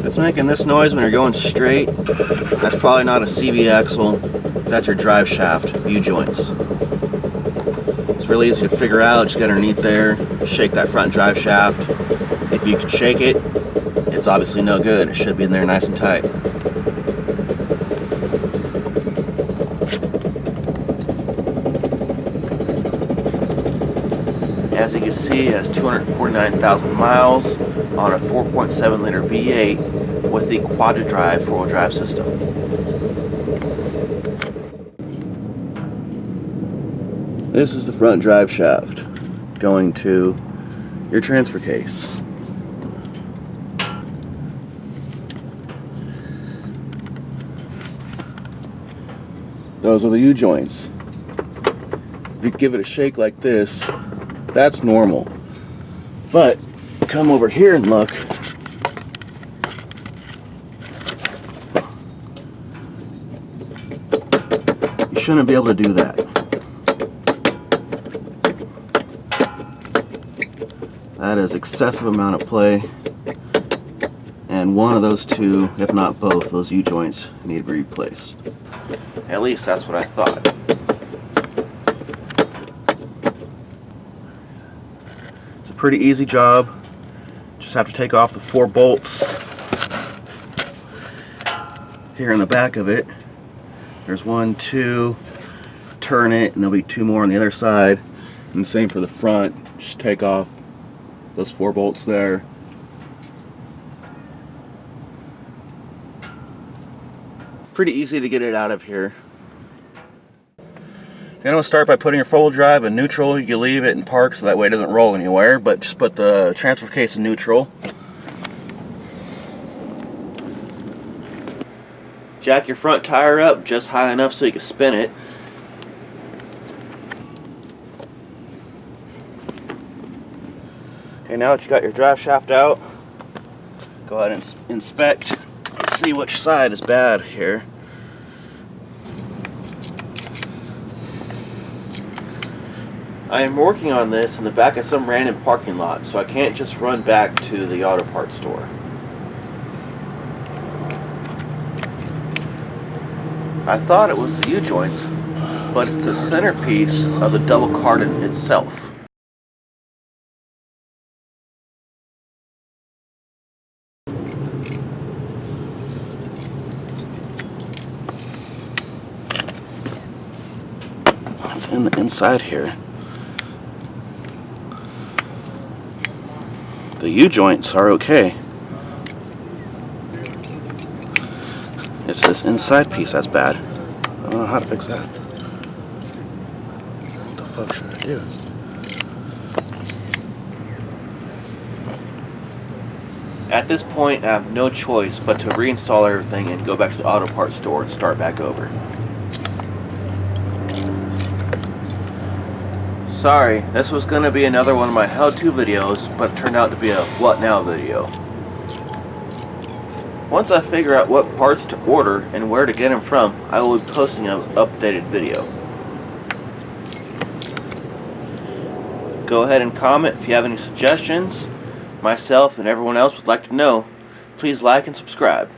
It's making this noise when you're going straight. That's probably not a CV axle. That's your drive shaft U-joints. It's really easy to figure out. Just get underneath there, shake that front drive shaft. If you can shake it, it's obviously no good. It should be in there nice and tight. As you can see, it has 249,000 miles on a 4.7 liter V8 with the Quadra-Drive four-wheel drive system. This is the front drive shaft going to your transfer case. Those are the U-joints. If you give it a shake like this, that's normal. But come over here and look. You shouldn't be able to do that. That is excessive amount of play. And one of those two, if not both, those U-joints need to be replaced. At least that's what I thought. It's a pretty easy job. Just have to take off the 4 bolts here in the back of it. There's 1, 2, turn it, and there'll be 2 more on the other side. And the same for the front. Just take off those 4 bolts there. Pretty easy to get it out of here. You're going to start by putting your 4-wheel drive in neutral. You can leave it in park so that way it doesn't roll anywhere, but just put the transfer case in neutral. Jack your front tire up just high enough so you can spin it. Okay, now that you got your drive shaft out, go ahead and inspect. See which side is bad here. I am working on this in the back of some random parking lot, so I can't just run back to the auto parts store. I thought it was the U-joints, but it's the centerpiece of the double cardan itself. It's in the inside here. The U-joints are okay. It's this inside piece that's bad. I don't know how to fix that. What the fuck should I do? At this point, I have no choice but to reinstall everything and go back to the auto parts store and start back over. Sorry, this was going to be another one of my how-to videos, but it turned out to be a what now video. Once I figure out what parts to order and where to get them from, I will be posting an updated video. Go ahead and comment if you have any suggestions. Myself and everyone else would like to know. Please like and subscribe.